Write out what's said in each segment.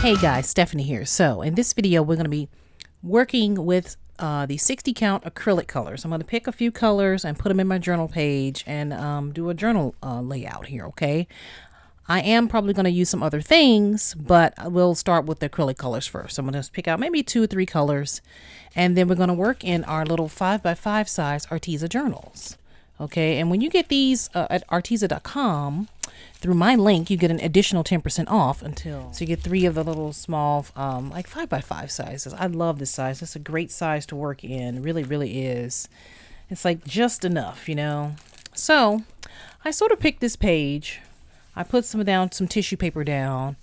Hey guys, Stephanie here. So in this video, we're going to be working with the 60 count acrylic colors. I'm going to pick a few colors and put them in my journal page and do a journal layout here, okay? I am probably going to use some other things, but we'll start with the acrylic colors first. So I'm going to pick out maybe 2 or 3 colors, and then we're going to work in our little 5x5 size Arteza journals. Okay, and when you get these at arteza.com, through my link, you get an additional 10% off so you get 3 of the little small, like 5x5 sizes. I love this size. It's a great size to work in. Really, really is. It's like just enough, you know. So I sort of picked this page. I put some tissue paper down,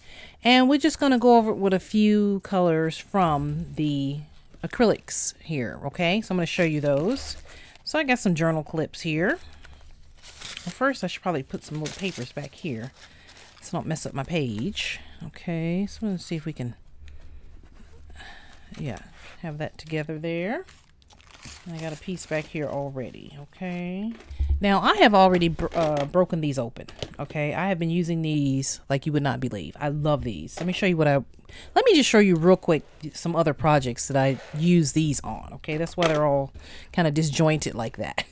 and we're just going to go over it with a few colors from the acrylics here. Okay, so I'm going to show you those. So I got some journal clips here. Well, first I should probably put some little papers back here so I don't mess up my page. Okay, so I'm going to see if we can, yeah, have that together there. And I got a piece back here already. Okay. Now I have already broken these open. Okay, I have been using these like you would not believe. I love these. Let me show you let me just show you real quick some other projects that I use these on. Okay, that's why they're all kind of disjointed like that.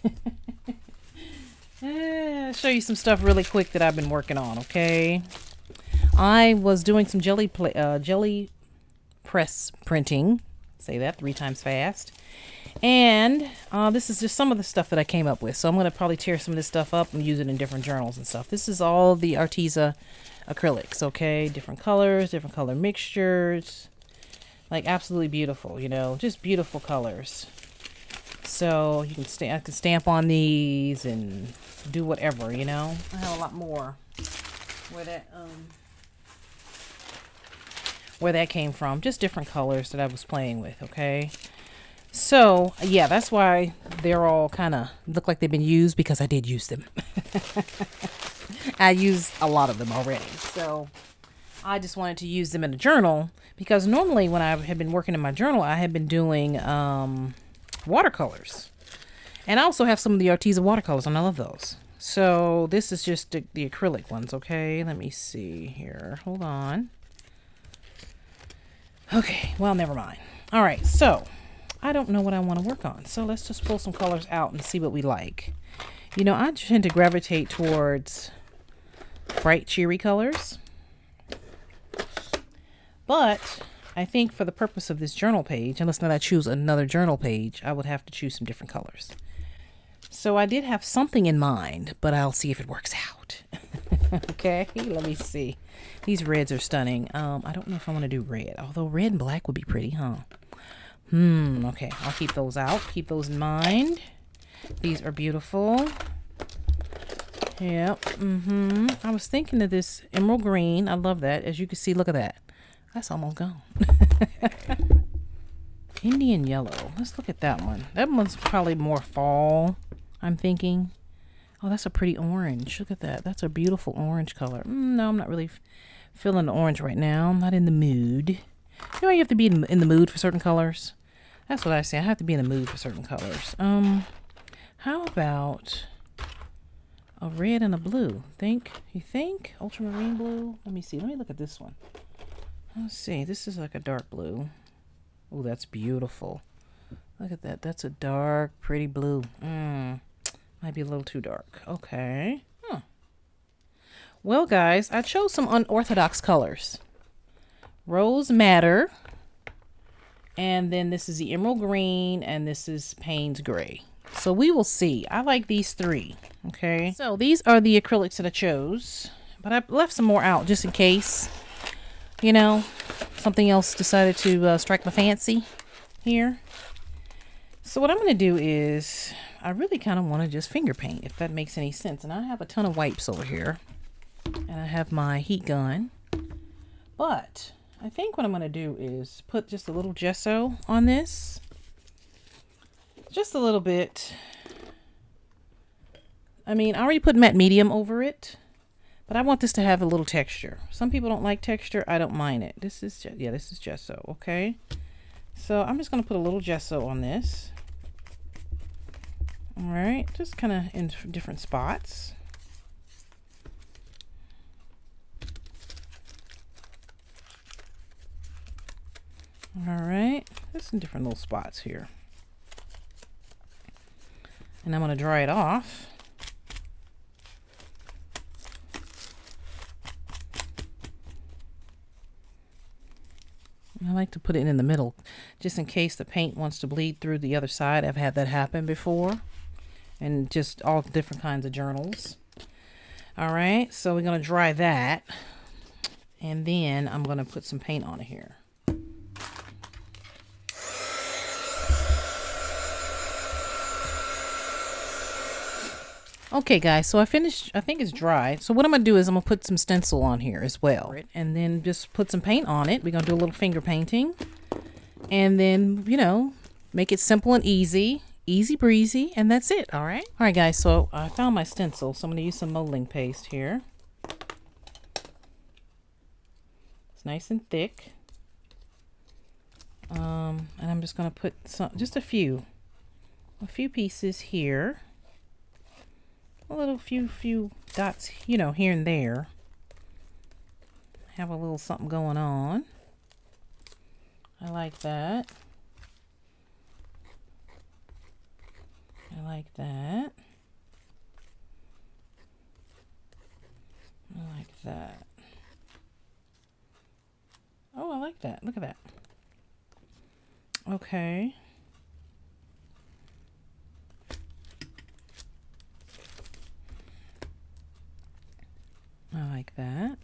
Show you some stuff really quick that I've been working on. Okay, I was doing some jelly press printing. Say that 3 times fast. And this is just some of the stuff that I came up with. So I'm going to probably tear some of this stuff up and use it in different journals and stuff. This is all the Arteza acrylics, okay? Different colors, different color mixtures. Like absolutely beautiful, you know, just beautiful colors. So you can I can stamp on these and do whatever, you know. I have a lot more where that came from. Just different colors that I was playing with, okay? So, yeah, that's why they're all kind of look like they've been used, because I did use them. I used a lot of them already. So, I just wanted to use them in a journal, because normally when I have been working in my journal, I have been doing watercolors. And I also have some of the Arteza watercolors, and I love those. So, this is just the acrylic ones, okay? Let me see here. Hold on. Okay, well, never mind. All right, so I don't know what I want to work on. So let's just pull some colors out and see what we like. You know, I tend to gravitate towards bright, cheery colors. But I think for the purpose of this journal page, unless I choose another journal page, I would have to choose some different colors. So I did have something in mind, but I'll see if it works out. Okay, let me see. These reds are stunning. I don't know if I want to do red, although red and black would be pretty, huh? Okay, I'll keep those out. Keep those in mind. These are beautiful. Yep. I was thinking of this emerald green. I love that. As you can see, look at that. That's almost gone. Indian yellow. Let's look at that one. That one's probably more fall, I'm thinking. Oh, that's a pretty orange. Look at that. That's a beautiful orange color. No, I'm not really feeling the orange right now. I'm not in the mood. You know, you have to be in the mood for certain colors. That's what I say. I have to be in the mood for certain colors. How about a red and a blue? You think? Ultramarine blue? Let me see. Let me look at this one. Let's see. This is like a dark blue. Oh, that's beautiful. Look at that. That's a dark, pretty blue. Might be a little too dark. Okay. Well, guys, I chose some unorthodox colors. Rose Madder, and then this is the emerald green, and this is Payne's gray. So we will see. I like these 3. Okay, so these are the acrylics that I chose, but I left some more out just in case, you know, something else decided to strike my fancy here. So what I'm going to do is I really kind of want to just finger paint, if that makes any sense. And I have a ton of wipes over here, and I have my heat gun, but I think what I'm going to do is put just a little gesso on this. Just a little bit. I mean, I already put matte medium over it, but I want this to have a little texture. Some people don't like texture. I don't mind it. This is gesso, okay? So I'm just going to put a little gesso on this. All right, just kind of in different spots. All right, there's some different little spots here. And I'm going to dry it off. I like to put it in the middle just in case the paint wants to bleed through the other side. I've had that happen before. And just all different kinds of journals. All right, so we're going to dry that. And then I'm going to put some paint on it here. Okay guys, so I finished, I think it's dry. So what I'm gonna do is I'm gonna put some stencil on here as well. And then just put some paint on it. We're gonna do a little finger painting. And then, you know, make it simple and easy. Easy breezy, and that's it. All right. All right guys, so I found my stencil. So I'm gonna use some molding paste here. It's nice and thick. And I'm just gonna put just a few pieces here. A little few dots, you know, here and there. Have a little something going on. I like that. I like that. I like that. Oh, I like that. Look at that. Okay. I like that.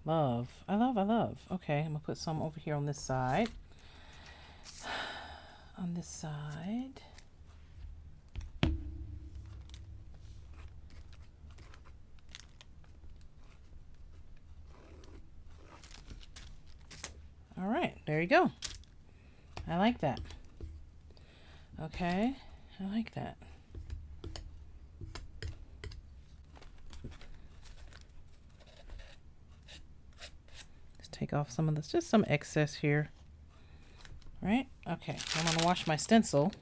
Love. I love. Okay, I'm gonna put some over here on this side. On this side. All right, there you go. I like that. Okay, I like that. Take off some of this, just some excess here. Right? Okay, I'm gonna wash my stencil.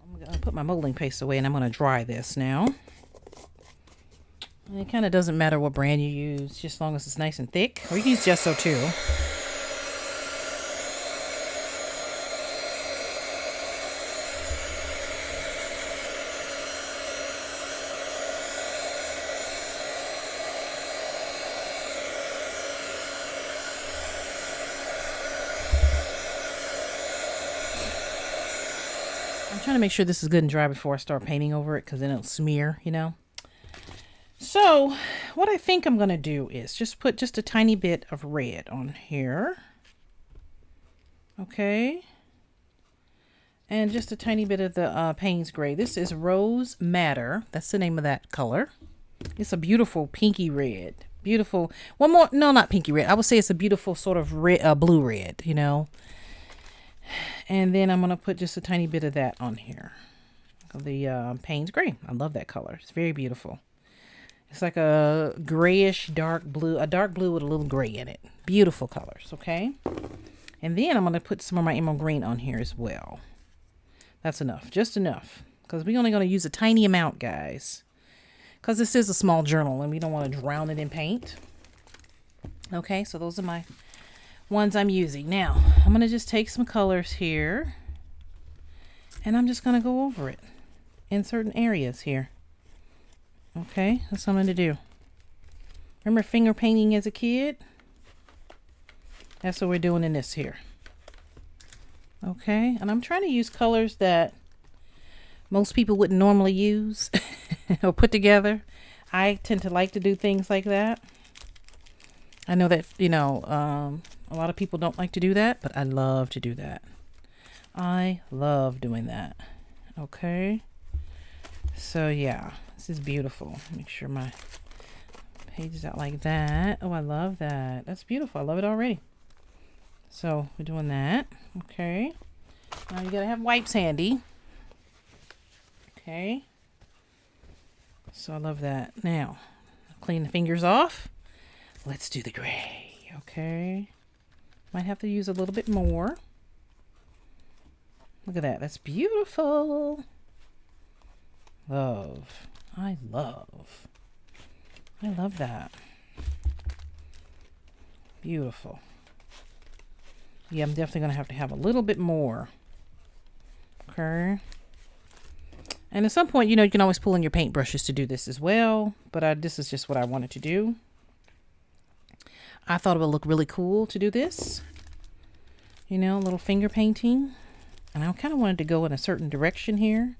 I'm gonna put my molding paste away and I'm gonna dry this now. And it kind of doesn't matter what brand you use, just as long as it's nice and thick. Or you can use Gesso too. I'm trying to make sure this is good and dry before I start painting over it, because then it'll smear, you know. So what I think I'm going to do is just put just a tiny bit of red on here. Okay. And just a tiny bit of the Payne's Gray. This is Rose Madder. That's the name of that color. It's a beautiful pinky red. Beautiful. One more. No, not pinky red. I would say it's a beautiful sort of red, blue red, you know. And then I'm going to put just a tiny bit of that on here. The Payne's Gray. I love that color. It's very beautiful. It's like a grayish dark blue. A dark blue with a little gray in it. Beautiful colors, okay? And then I'm going to put some of my emerald green on here as well. That's enough. Just enough. Because we're only going to use a tiny amount, guys. Because this is a small journal and we don't want to drown it in paint. Okay, so those are my ones I'm using. Now, I'm going to just take some colors here. And I'm just going to go over it in certain areas here. Okay, that's what I'm going to do. Remember finger painting as a kid? That's what we're doing in this here. Okay, and I'm trying to use colors that most people wouldn't normally use or put together. I tend to like to do things like that. I know that, you know, a lot of people don't like to do that, but I love to do that. I love doing that. Okay, so yeah, this is beautiful. Make sure my page is out like that. Oh, I love that. That's beautiful. I love it already. So we're doing that. Okay, now you gotta have wipes handy. Okay, so I love that. Now clean the fingers off. Let's do the gray. Okay, might have to use a little bit more. Look at that. That's beautiful. Love. I love that. Beautiful. Yeah, I'm definitely going to have a little bit more. Okay. And at some point, you know, you can always pull in your paintbrushes to do this as well. But this is just what I wanted to do. I thought it would look really cool to do this. You know, a little finger painting. And I kind of wanted to go in a certain direction here.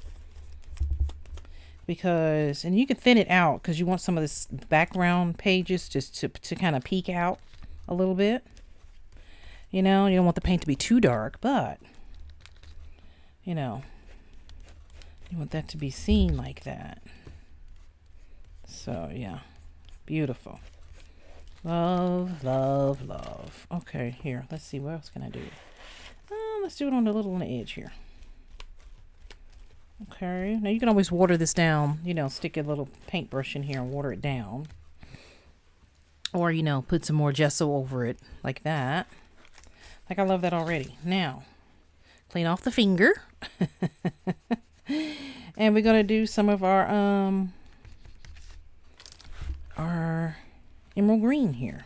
Because, and you can thin it out because you want some of this background pages just to kind of peek out a little bit. You know, you don't want the paint to be too dark, but, you know, you want that to be seen like that. So, yeah, beautiful. Love, love, love. Okay, here, let's see, what else can I do? Let's do it on the edge here. Okay, now you can always water this down, you know, stick a little paintbrush in here and water it down. Or, you know, put some more gesso over it like that. Like, I love that already. Now, clean off the finger. And we're going to do some of our emerald green here.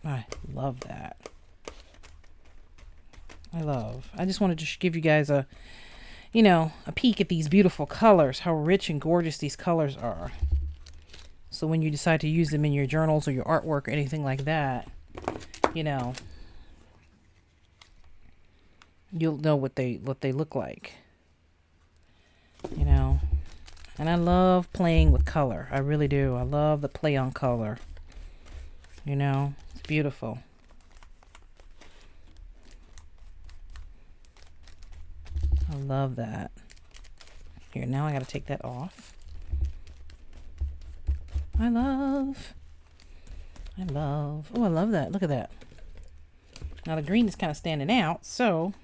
I love that. I just wanted to give you guys a, you know, a peek at these beautiful colors, how rich and gorgeous these colors are. So when you decide to use them in your journals or your artwork or anything like that, you know, you'll know what they look like. You know, and I love playing with color. I really do. I love the play on color. You know, it's beautiful. I love that. Here, now I got to take that off. I love. Oh, I love that. Look at that. Now the green is kind of standing out, so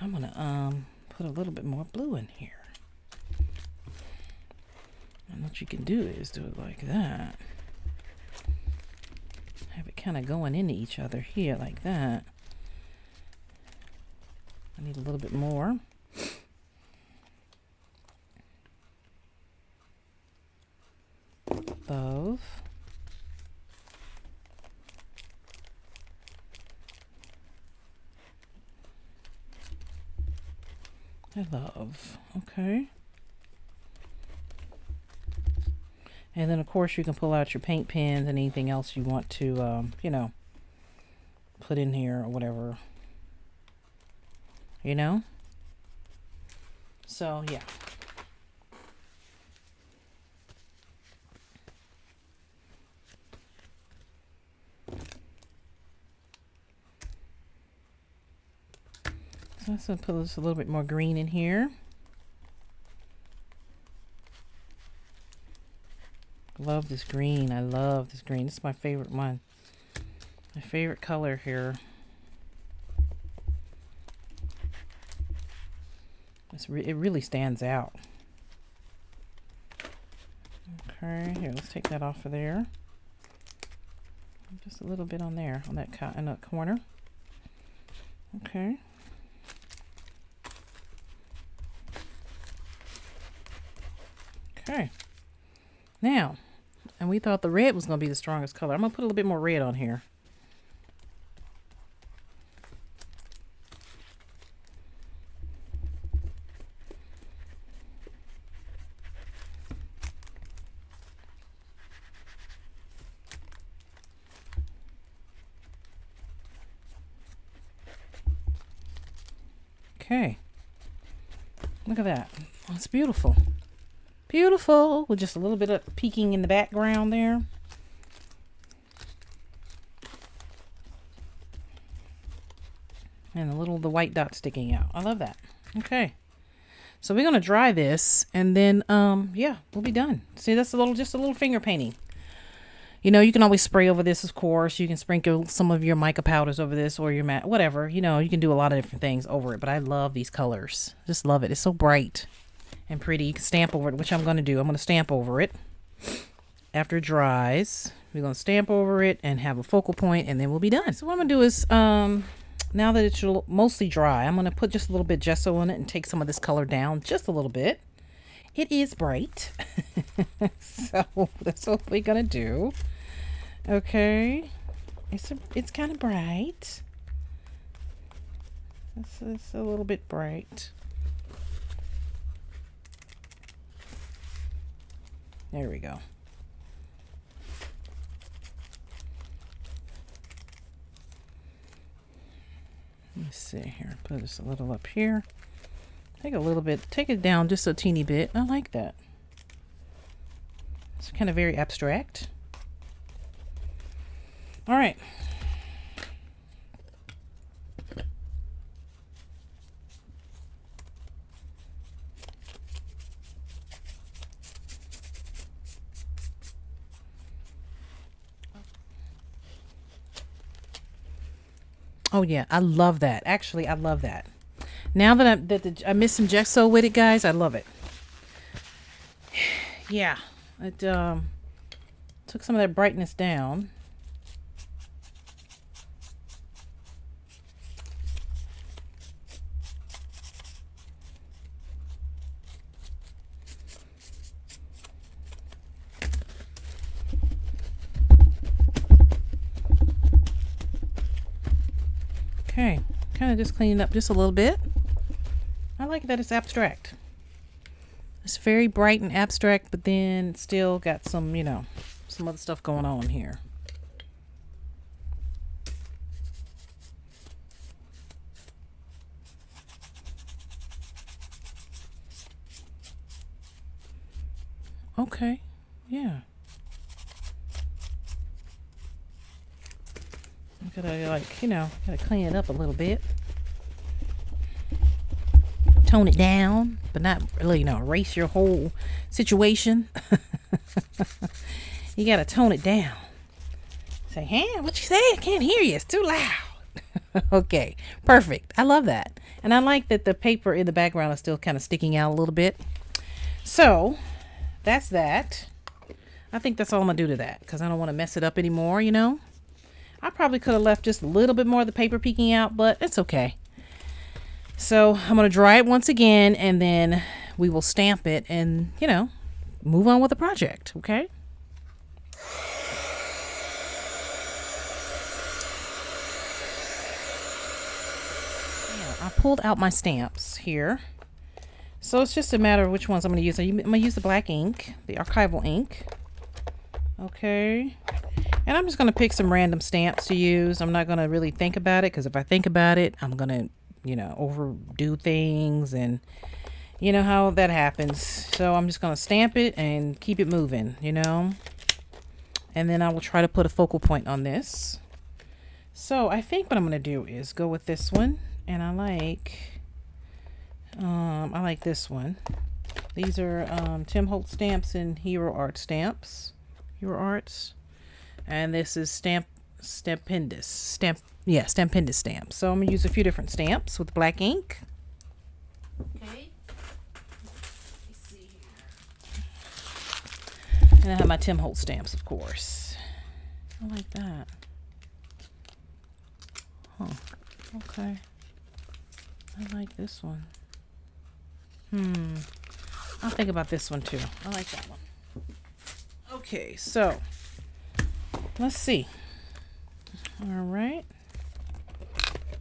I'm going to put a little bit more blue in here. And what you can do is do it like that. Have it kind of going into each other here like that. I need a little bit more. Love. I love. Okay. And then, of course, you can pull out your paint pens and anything else you want to, you know, put in here or whatever. You know? So, yeah. So let's put this a little bit more green in here. Love this green. I love this green. This is my favorite one. My favorite color here. It really stands out. Okay, here, let's take that off of there. Just a little bit on there, on that corner. Okay. Okay. Now, and we thought the red was going to be the strongest color. I'm going to put a little bit more red on here. Okay. Look at that. It's beautiful. Beautiful. With just a little bit of peeking in the background there. And the white dot sticking out. I love that. Okay. So we're going to dry this and then, yeah, we'll be done. See, that's just a little finger painting. You know, you can always spray over this, of course. You can sprinkle some of your mica powders over this or your matte, whatever. You know, you can do a lot of different things over it. But I love these colors. Just love it. It's so bright and pretty. You can stamp over it, which I'm going to do. I'm going to stamp over it after it dries. We're going to stamp over it and have a focal point, and then we'll be done. So what I'm going to do is, now that it's mostly dry, I'm going to put just a little bit gesso on it and take some of this color down just a little bit. It is bright. So that's what we're going to do. Okay. It's kind of bright. It's a little bit bright. There we go. Let me see here. Put this a little up here. Take a little bit. Take it down just a teeny bit. I like that. It's kind of very abstract. All right. Oh yeah, I love that. Actually, I love that. Now that I missed some gesso with it, guys, I love it. Yeah, it took some of that brightness down. Okay, kind of just cleaning up just a little bit. I like that it's abstract. It's very bright and abstract, but then still got some, you know, some other stuff going on here. Okay, yeah. Gotta, like, you know, gotta clean it up a little bit. Tone it down, but not really, you know, erase your whole situation. You gotta tone it down. Say, hey, what you say? I can't hear you. It's too loud. Okay, perfect. I love that. And I like that the paper in the background is still kind of sticking out a little bit. So, that's that. I think that's all I'm gonna do to that because I don't want to mess it up anymore, you know. I probably could have left just a little bit more of the paper peeking out, but it's okay. So I'm going to dry it once again, and then we will stamp it and, you know, move on with the project, okay? Yeah, I pulled out my stamps here. So it's just a matter of which ones I'm going to use. I'm going to use the black ink, the archival ink. Okay. And I'm just going to pick some random stamps to use. I'm not going to really think about it because if I think about it, I'm going to, you know, overdo things and you know how that happens. So I'm just going to stamp it and keep it moving, you know. And then I will try to put a focal point on this. So I think what I'm going to do is go with this one. And I like this one. These are Tim Holtz stamps and Hero Art stamps. Hero Arts. And this is Stampendous stamps. So I'm gonna use a few different stamps with black ink. Okay. Let's see here. And I have my Tim Holtz stamps, of course. I like that. Huh. Okay. I like this one. I'll think about this one too. I like that one. Okay, so let's see. All right.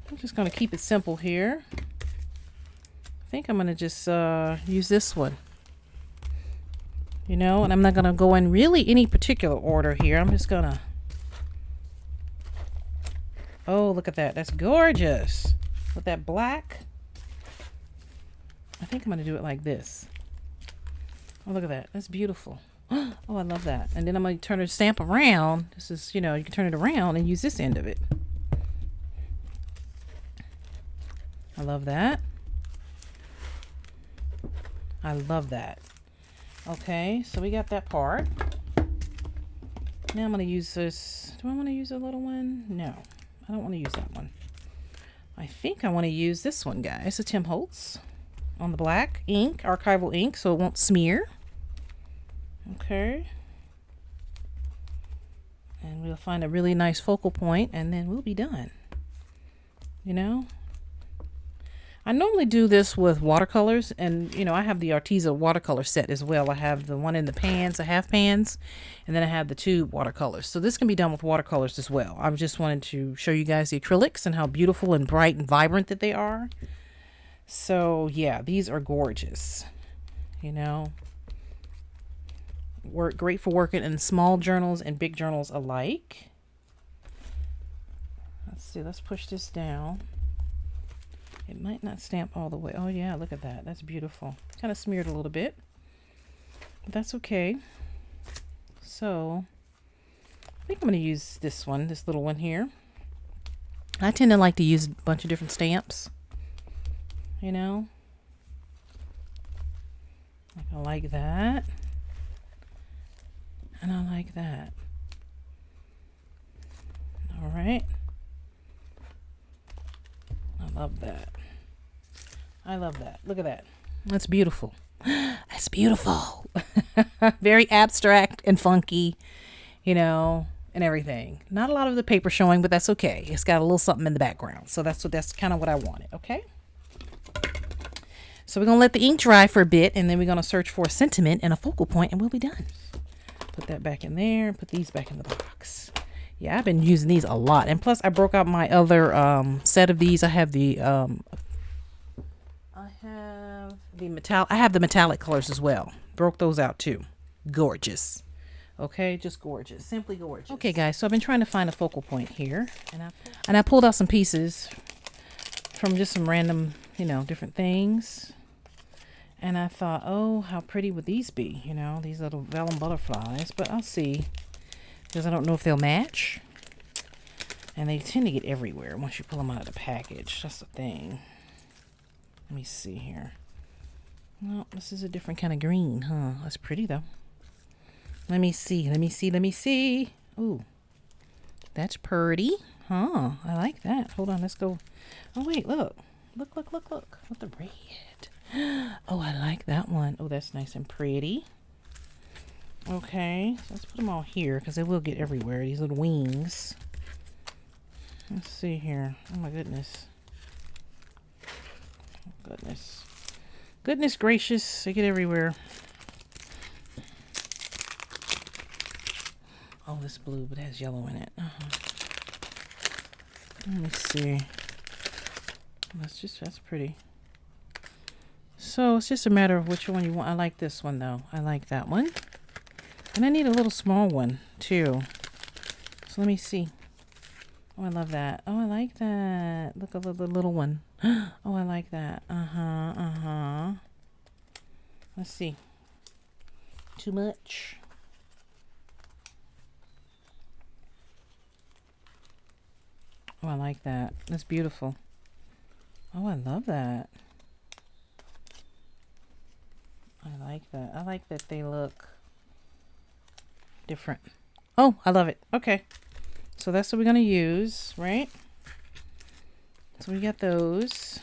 I'm just going to keep it simple here. I think I'm going to just use this one. You know, and I'm not going to go in really any particular order here. I'm just going to... Oh, look at that. That's gorgeous. With that black. I think I'm going to do it like this. Oh, look at that. That's beautiful. Oh, I love that. And then I'm going to turn the stamp around. This is, you know, you can turn it around and use this end of it. I love that. I love that. Okay, so we got that part. Now I'm going to use this. Do I want to use a little one? No, I don't want to use that one. I think I want to use this one, guys. The Tim Holtz on the black ink, archival ink, so it won't smear. Okay. And we'll find a really nice focal point and then we'll be done. You know? I normally do this with watercolors, and you know, I have the Arteza watercolor set as well. I have the one in the pans, the half pans, and then I have the tube watercolors. So this can be done with watercolors as well. I just wanted to show you guys the acrylics and how beautiful and bright and vibrant that they are. So yeah, these are gorgeous. You know, work great for working in small journals and big journals alike. Let's see, let's push this down. It might not stamp all the way. Oh yeah, look at that. That's beautiful. Kind of smeared a little bit, but that's okay. So I think I'm going to use this one, this little one here. I tend to like to use a bunch of different stamps, you know. Like I like that. And I like that. All right. I love that. I love that. Look at that. That's beautiful. That's beautiful. Very abstract and funky, you know, and everything. Not a lot of the paper showing, but that's okay. It's got a little something in the background. So that's kind of what I wanted. Okay. So we're going to let the ink dry for a bit, and then we're going to search for a sentiment and a focal point, and we'll be done. Put that back in there and put these back in the box. Yeah, I've been using these a lot. And plus, I broke out my other set of these. I have the metallic colors as well. Broke those out too. Gorgeous. Okay, just gorgeous. Simply gorgeous. Okay, guys, so I've been trying to find a focal point here. And I pulled out some pieces from just some random, you know, different things. And I thought, oh, how pretty would these be? You know, these little vellum butterflies. But I'll see. Because I don't know if they'll match. And they tend to get everywhere once you pull them out of the package. That's the thing. Let me see here. Well, this is a different kind of green, huh? That's pretty, though. Let me see. Let me see. Let me see. Ooh. That's pretty. Huh. I like that. Hold on. Let's go. Oh, wait. Look. Look, look, look, look. With the red. Oh, I like that one. Oh, that's nice and pretty. Okay, so let's put them all here because they will get everywhere. These little wings. Let's see here. Oh my goodness. Oh, goodness. Goodness gracious, they get everywhere. Oh, this blue, but it has yellow in it. Let me see. That's pretty. So it's just a matter of which one you want. I like this one though. I like that one. And I need a little small one too. So let me see. Oh, I love that. Oh, I like that. Look at the little one. Oh, I like that. Let's see. Too much. Oh, I like that. That's beautiful. Oh, I love that. I like that. I like that they look different. Oh, I love it. Okay. So that's what we're going to use, right? So we got those.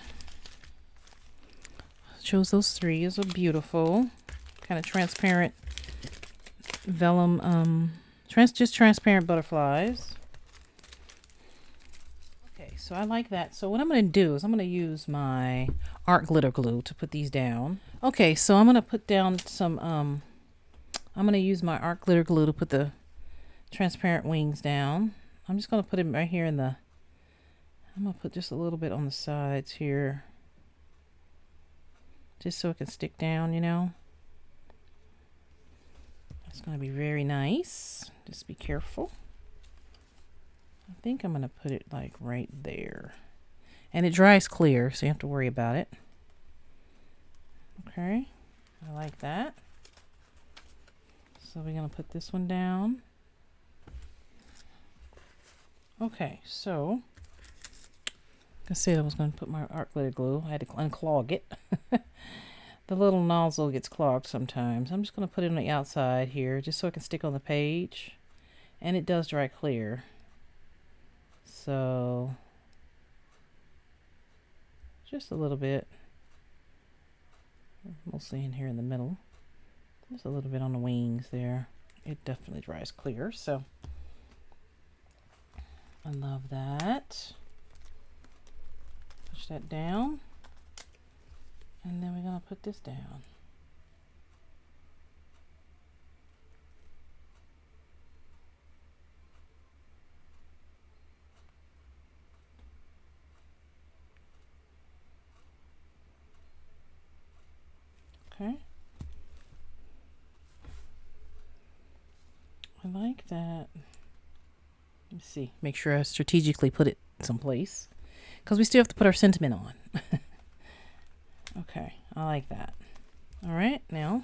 Chose those three. Those are beautiful. Kind of transparent vellum, just transparent butterflies. Okay, so I like that. So what I'm going to do is I'm going to use my art glitter glue to put these down. Okay, so I'm going to put down some, I'm going to use my art glitter glue to put the transparent wings down. I'm just going to put them right here in the, I'm going to put just a little bit on the sides here. Just so it can stick down, you know. It's going to be very nice. Just be careful. I think I'm going to put it like right there. And it dries clear, so you don't have to worry about it. Okay. I like that. So we're going to put this one down. Okay, so I said I was going to put my art glitter glue. I had to unclog it. The little nozzle gets clogged sometimes. I'm just going to put it on the outside here just so it can stick on the page. And it does dry clear. So just a little bit. Mostly in here in the middle. Just a little bit on the wings there. It definitely dries clear. So I love that. Push that down. And then we're going to put this down. Okay. I like that. Let's see. Make sure I strategically put it someplace, because we still have to put our sentiment on. Okay, I like that. All right, now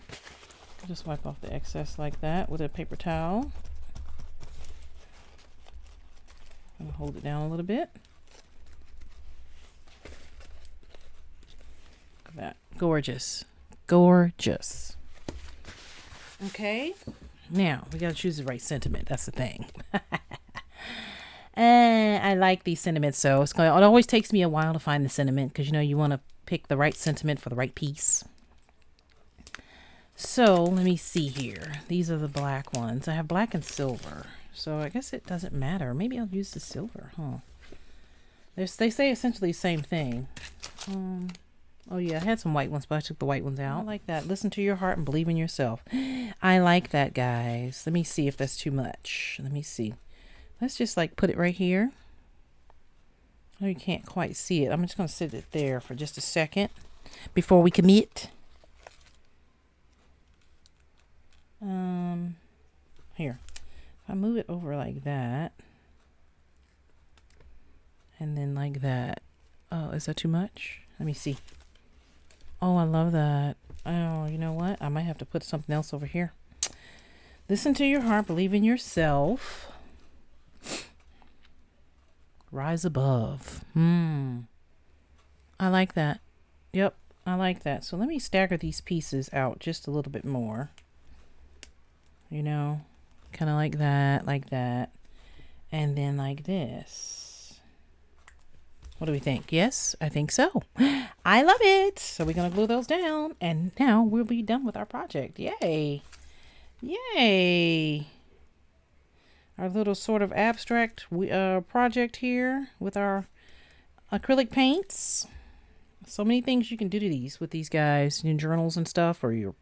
just wipe off the excess like that with a paper towel. I'm gonna hold it down a little bit. Look at that. Gorgeous. Gorgeous. Okay. Now, we got to choose the right sentiment. That's the thing. And I like these sentiments, so it always takes me a while to find the sentiment, because, you know, you want to pick the right sentiment for the right piece. So, let me see here. These are the black ones. I have black and silver, so I guess it doesn't matter. Maybe I'll use the silver, huh? They say essentially the same thing. Oh yeah, I had some white ones, but I took the white ones out. I like that. Listen to your heart and believe in yourself. I like that, guys. Let me see if that's too much. Let me see. Let's just like put it right here. Oh, you can't quite see it. I'm just going to sit it there for just a second before we commit. Here. If I move it over like that, and then like that. Oh, is that too much? Let me see. Oh, I love that. Oh, you know what? I might have to put something else over here. Listen to your heart. Believe in yourself. Rise above. I like that. Yep, I like that. So let me stagger these pieces out just a little bit more. You know, kind of like that. And then like this. What do we think? Yes, I think so. I love it. So we're going to glue those down. And now we'll be done with our project. Yay. Yay. Our little sort of abstract project here with our acrylic paints. So many things you can do to these with these guys, your journals and stuff, or your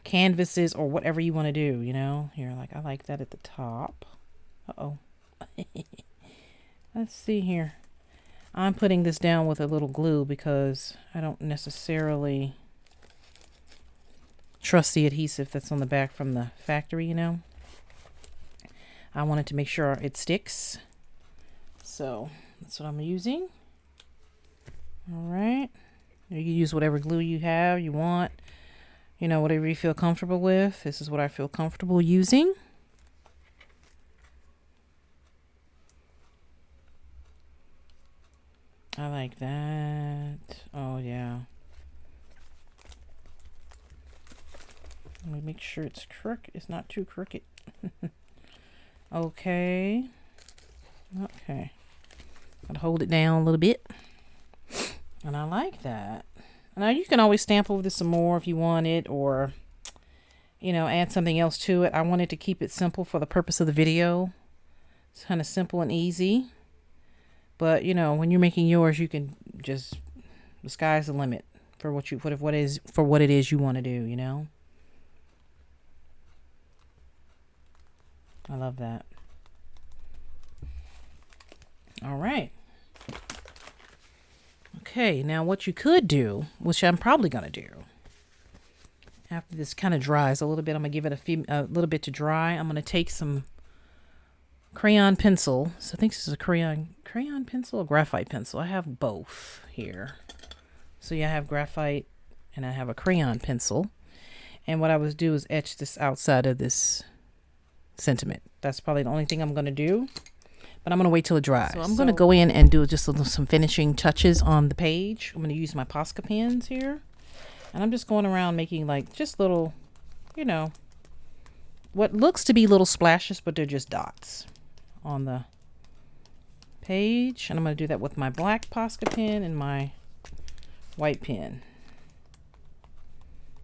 canvases, or whatever you want to do, you know. Here, like, I like that at the top. Uh-oh. Let's see here. I'm putting this down with a little glue because I don't necessarily trust the adhesive that's on the back from the factory, you know. I wanted to make sure it sticks. So that's what I'm using. All right. You can use whatever glue you have, you want, you know, whatever you feel comfortable with. This is what I feel comfortable using. I like that. Oh, yeah. Let me make sure it's it's not too crooked. Okay. Okay. Gotta hold it down a little bit. And I like that. Now you can always stamp over this some more if you want it, or, you know, add something else to it. I wanted to keep it simple for the purpose of the video. It's kind of simple and easy. But, you know, when you're making yours, you can just, the sky's the limit for what it is you want to do, you know? I love that. All right. Okay, now what you could do, which I'm probably going to do, after this kind of dries a little bit, I'm going to give it a little bit to dry. I'm going to take some crayon pencil. So I think this is a crayon pencil or graphite pencil. I have both here. So yeah, I have graphite and I have a crayon pencil. And what I would do is etch this outside of this sentiment. That's probably the only thing I'm going to do. But I'm going to wait till it dries. So I'm going to go in and do just some finishing touches on the page. I'm going to use my Posca pens here. And I'm just going around making like just little, you know, what looks to be little splashes, but they're just dots on the page. And I'm going to do that with my black Posca pen and my white pen.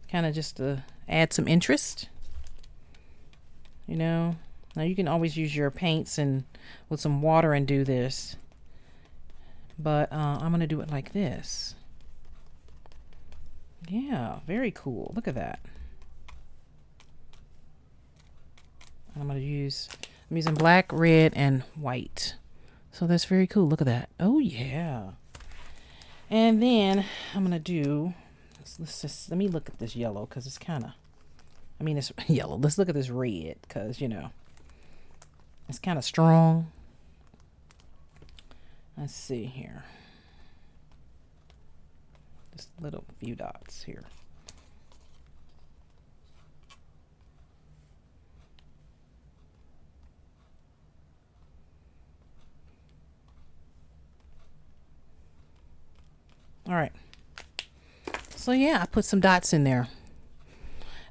Kind of just to add some interest, you know. Now you can always use your paints and with some water and do this, but I'm going to do it like this. Yeah, very cool. Look at that. I'm using black, red, and white. So that's very cool. Look at that. Oh yeah. And then I'm gonna do. Let me look at this yellow because it's kind of. I mean, it's yellow. Let's look at this red because it's kind of strong. Let's see here. Just little few dots here. All right. So yeah, I put some dots in there.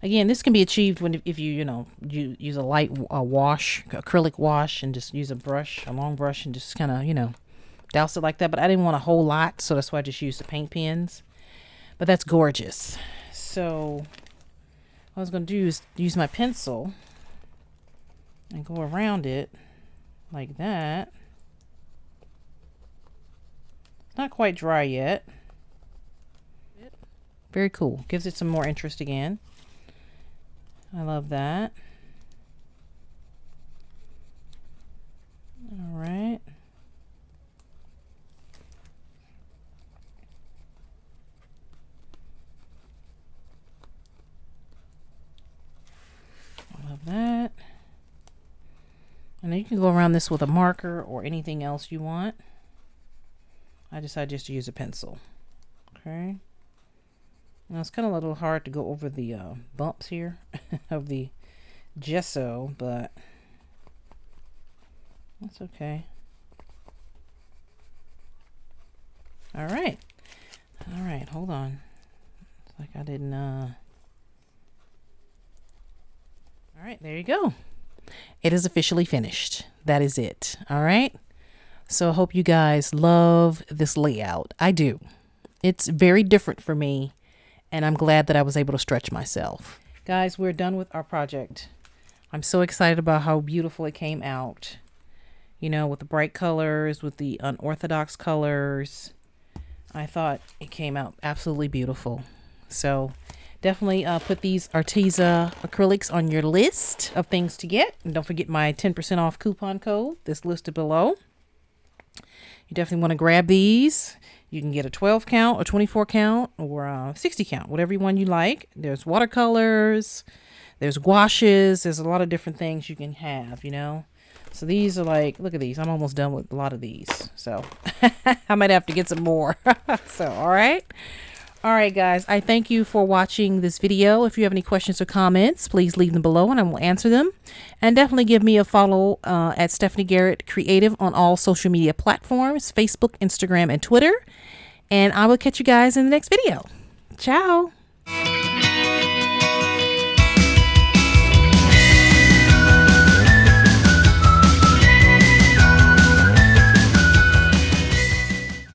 Again, this can be achieved if you use a light wash, acrylic wash, and just use a long brush, and just kind of douse it like that. But I didn't want a whole lot, so that's why I just used the paint pens. But that's gorgeous. So what I was going to do is use my pencil and go around it like that. It's not quite dry yet. Very cool. Gives it some more interest again. I love that. All right. I love that. And then you can go around this with a marker or anything else you want. I decided just to use a pencil. Okay. Now it's kind of a little hard to go over the bumps here of the gesso, but that's okay. All right. All right, hold on. It's like I didn't All right, there you go. It is officially finished. That is it. All right. So I hope you guys love this layout. I do. It's very different for me, and I'm glad that I was able to stretch myself. Guys, we're done with our project. I'm so excited about how beautiful it came out. With the bright colors, with the unorthodox colors. I thought it came out absolutely beautiful. So definitely put these Arteza acrylics on your list of things to get. And don't forget my 10% off coupon code that's listed below. You definitely want to grab these. You can get a 12 count, a 24 count, or 60 count, whatever one you like. There's watercolors, there's gouaches, there's a lot of different things you can have, So these are like, look at these. I'm almost done with a lot of these. So I might have to get some more. So, all right. All right, guys. I thank you for watching this video. If you have any questions or comments, please leave them below and I will answer them. And definitely give me a follow at Stephanie Garrett Creative on all social media platforms, Facebook, Instagram, and Twitter. And I will catch you guys in the next video. Ciao.